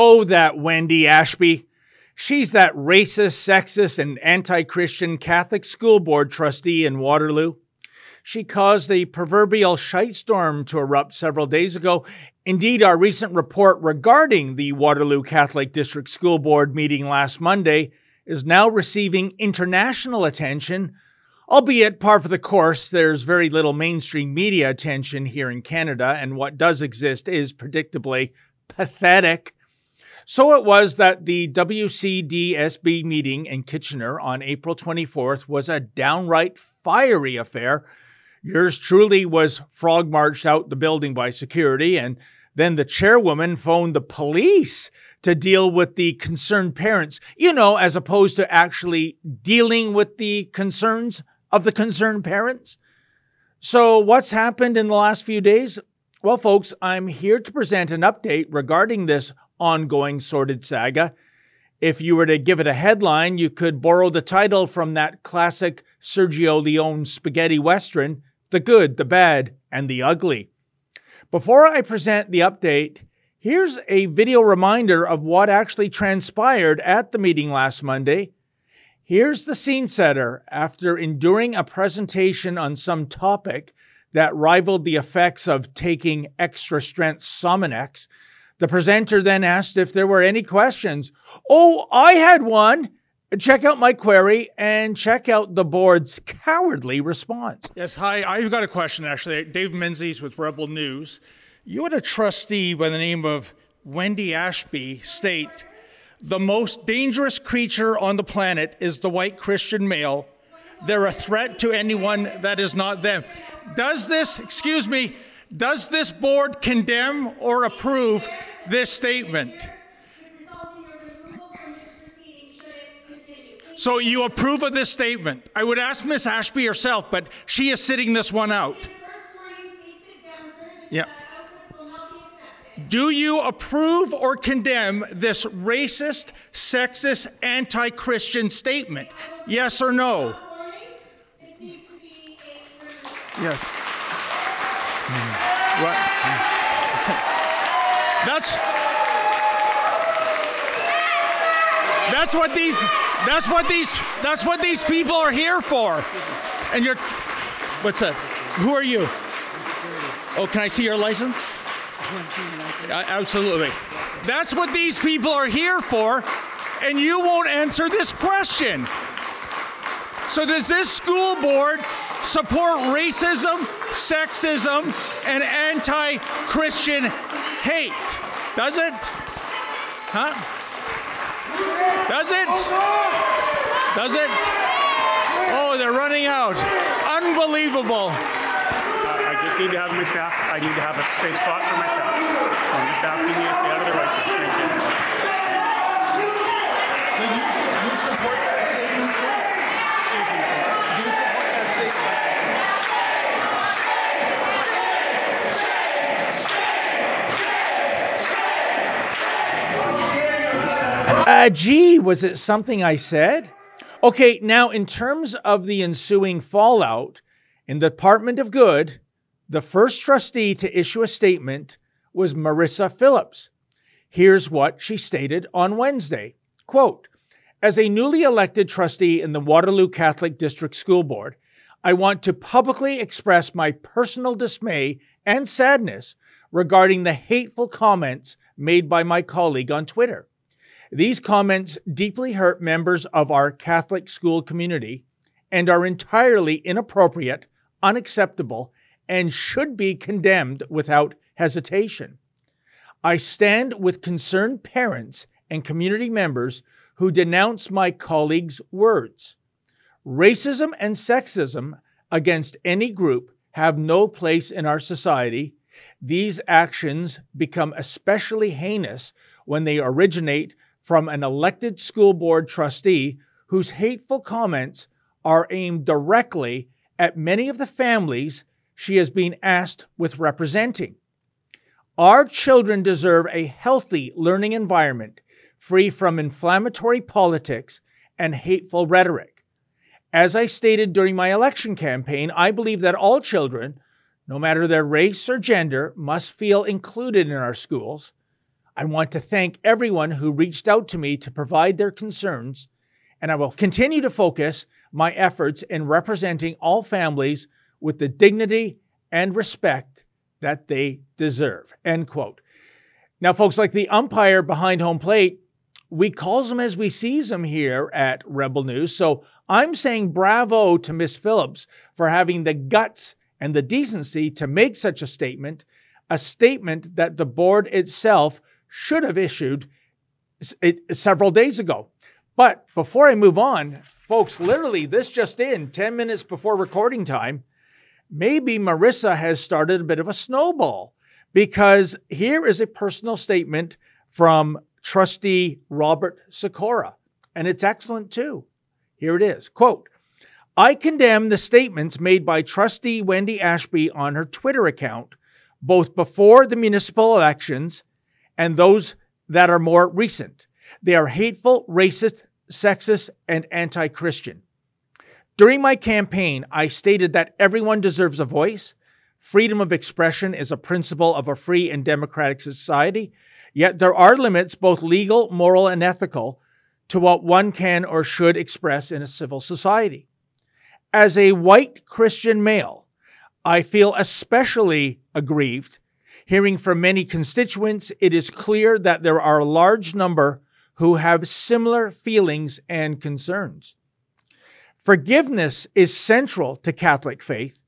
Oh, that Wendy Ashby. She's that racist, sexist, and anti-Christian Catholic school board trustee in Waterloo. She caused the proverbial shitstorm to erupt several days ago. Indeed, our recent report regarding the Waterloo Catholic District School Board meeting last Monday is now receiving international attention, albeit par for the course. There's very little mainstream media attention here in Canada, and what does exist is predictably pathetic. So it was that the WCDSB meeting in Kitchener on April 24th was a downright fiery affair. Yours truly was frog marched out the building by security, and then the chairwoman phoned the police to deal with the concerned parents, as opposed to actually dealing with the concerns of the concerned parents. So what's happened in the last few days? Well, folks, I'm here to present an update regarding this ongoing sordid saga. If you were to give it a headline, you could borrow the title from that classic Sergio Leone spaghetti western, The Good, the Bad, and the Ugly. Before I present the update, here's a video reminder of what actually transpired at the meeting last Monday. Here's the scene setter after enduring a presentation on some topic that rivaled the effects of taking extra-strength Sominex. The presenter then asked if there were any questions. Oh, I had one. Check out my query and check out the board's cowardly response. Yes, hi. I've got a question, actually. Dave Menzies with Rebel News. You had a trustee by the name of Wendy Ashby state, the most dangerous creature on the planet is the white Christian male. They're a threat to anyone that is not them. Does this board condemn or approve this statement? So you approve of this statement? I would ask Miss Ashby herself, but she is sitting this one out. Yeah. Do you approve or condemn this racist, sexist, anti-Christian statement? Yes or no? Yes. What? That's what these people are here for. And you're, what's that? Who are you? Oh, can I see your license? Absolutely. That's what these people are here for, and you won't answer this question. So does this school board support racism, sexism, and anti-Christian hate? Does it? Huh? Does it? Does it? Oh, they're running out. Unbelievable. I just need to have my staff. I need to have a safe spot for my staff. So I'm just asking you to stay out of the right place. Thank you. So you support that statement, sir? Excuse me. Do you support that statement? Gee, was it something I said? Okay, now in terms of the ensuing fallout, in the Department of Good, the first trustee to issue a statement was Marissa Phillips. Here's what she stated on Wednesday. Quote, as a newly elected trustee in the Waterloo Catholic District School Board, I want to publicly express my personal dismay and sadness regarding the hateful comments made by my colleague on Twitter. These comments deeply hurt members of our Catholic school community and are entirely inappropriate, unacceptable, and should be condemned without hesitation. I stand with concerned parents and community members who denounce my colleague's words. Racism and sexism against any group have no place in our society. These actions become especially heinous when they originate from an elected school board trustee whose hateful comments are aimed directly at many of the families she has been asked with representing. Our children deserve a healthy learning environment free from inflammatory politics and hateful rhetoric. As I stated during my election campaign, I believe that all children, no matter their race or gender, must feel included in our schools. I want to thank everyone who reached out to me to provide their concerns, and I will continue to focus my efforts in representing all families with the dignity and respect that they deserve." End quote. Now, folks, like the umpire behind home plate, we calls them as we sees them here at Rebel News. So I'm saying bravo to Miss Phillips for having the guts and the decency to make such a statement that the board itself should have issued several days ago. But before I move on, folks, literally this just in, 10 minutes before recording time, maybe Marissa has started a bit of a snowball, because here is a personal statement from Trustee Robert Sikora, and it's excellent too. Here it is. Quote, "I condemn the statements made by Trustee Wendy Ashby on her Twitter account, both before the municipal elections and those that are more recent. They are hateful, racist, sexist, and anti-Christian. During my campaign, I stated that everyone deserves a voice. Freedom of expression is a principle of a free and democratic society, yet there are limits, both legal, moral, and ethical, to what one can or should express in a civil society. As a white Christian male, I feel especially aggrieved. Hearing from many constituents, it is clear that there are a large number who have similar feelings and concerns. Forgiveness is central to Catholic faith,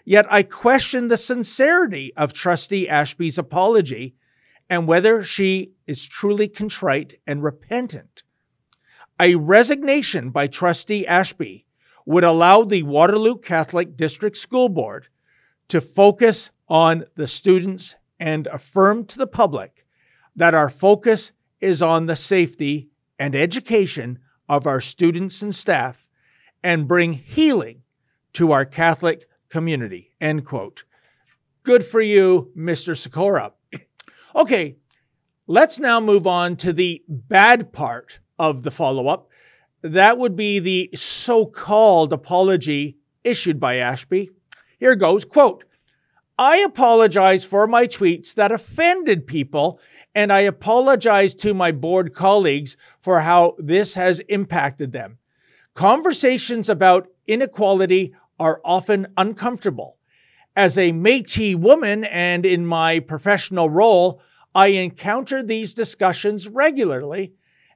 yet I question the sincerity of Trustee Ashby's apology and whether she is truly contrite and repentant. A resignation by Trustee Ashby would allow the Waterloo Catholic District School Board to focus on the students and affirm to the public that our focus is on the safety and education of our students and staff and bring healing to our Catholic community." End quote. Good for you, Mr. Sikora. Okay, let's now move on to the bad part of the follow-up. That would be the so-called apology issued by Ashby. Here goes, quote, "I apologize for my tweets that offended people, and I apologize to my board colleagues for how this has impacted them. Conversations about inequality are often uncomfortable. As a Métis woman and in my professional role, I encounter these discussions regularly,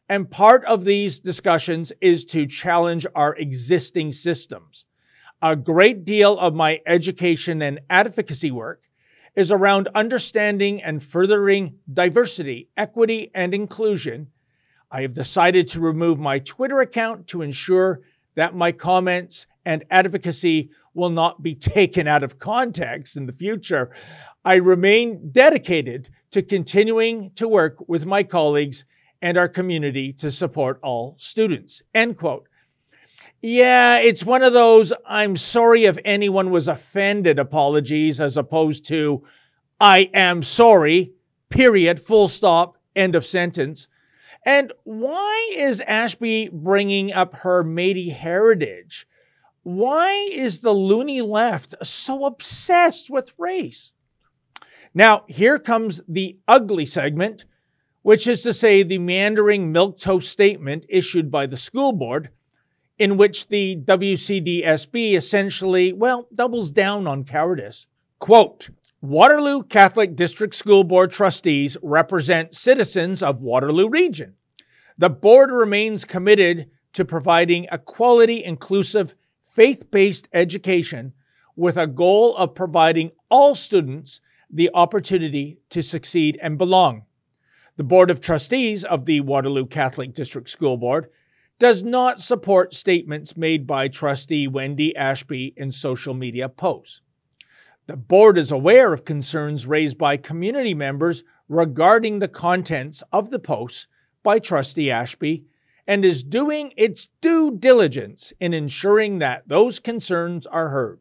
and part of these discussions is to challenge our existing systems. A great deal of my education and advocacy work is around understanding and furthering diversity, equity, and inclusion. I have decided to remove my Twitter account to ensure that my comments and advocacy will not be taken out of context in the future. I remain dedicated to continuing to work with my colleagues and our community to support all students." End quote. Yeah, it's one of those "I'm sorry if anyone was offended" apologies, as opposed to "I am sorry, period, full stop, end of sentence." And why is Ashby bringing up her Métis heritage? Why is the loony left so obsessed with race? Now, here comes the ugly segment, which is to say the meandering milquetoast statement issued by the school board, in which the WCDSB essentially, doubles down on cowardice. Quote, "Waterloo Catholic District School Board trustees represent citizens of Waterloo Region. The board remains committed to providing a quality, inclusive, faith-based education with a goal of providing all students the opportunity to succeed and belong. The Board of Trustees of the Waterloo Catholic District School Board does not support statements made by Trustee Wendy Ashby in social media posts. The board is aware of concerns raised by community members regarding the contents of the posts by Trustee Ashby and is doing its due diligence in ensuring that those concerns are heard.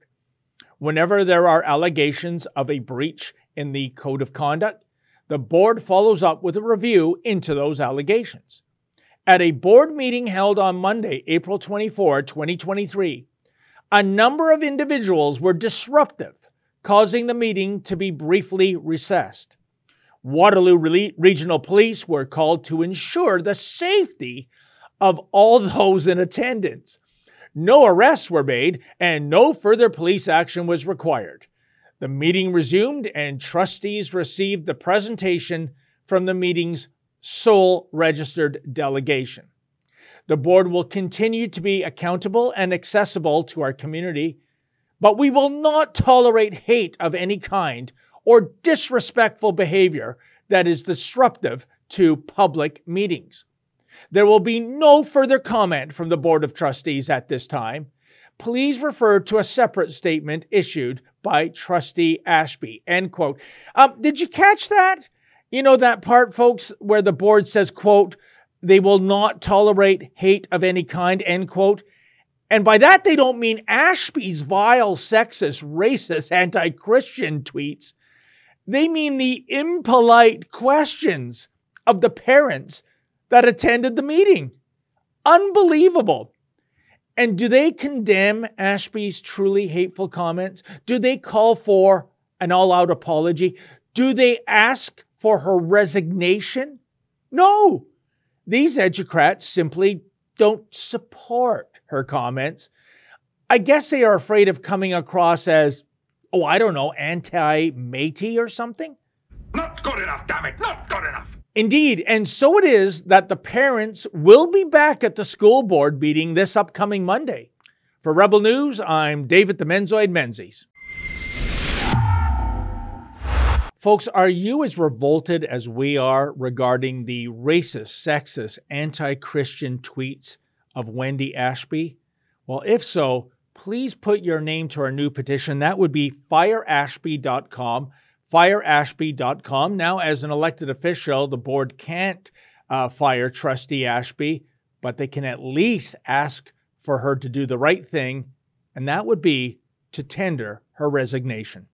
Whenever there are allegations of a breach in the Code of Conduct, the board follows up with a review into those allegations. At a board meeting held on Monday, April 24, 2023, a number of individuals were disruptive, causing the meeting to be briefly recessed. Waterloo Regional Police were called to ensure the safety of all those in attendance. No arrests were made and no further police action was required. The meeting resumed and trustees received the presentation from the meeting's sole registered delegation. The board will continue to be accountable and accessible to our community, but we will not tolerate hate of any kind or disrespectful behavior that is disruptive to public meetings. There will be no further comment from the Board of Trustees at this time. Please refer to a separate statement issued by Trustee Ashby, end quote. Did you catch that? You know that part, folks, where the board says, quote, they will not tolerate hate of any kind, end quote. And by that, they don't mean Ashby's vile, sexist, racist, anti-Christian tweets. They mean the impolite questions of the parents that attended the meeting. Unbelievable. And do they condemn Ashby's truly hateful comments? Do they call for an all-out apology? Do they ask for her resignation? No. These educrats simply don't support her comments. I guess they are afraid of coming across as, oh, I don't know, anti-Métis or something? Not good enough, damn it! Not good enough! Indeed, and so it is that the parents will be back at the school board meeting this upcoming Monday. For Rebel News, I'm David the Menzoid Menzies. Folks, are you as revolted as we are regarding the racist, sexist, anti-Christian tweets of Wendy Ashby? Well, if so, please put your name to our new petition. That would be fireashby.com. fireashby.com. Now, as an elected official, the board can't fire Trustee Ashby, but they can at least ask for her to do the right thing, and that would be to tender her resignation.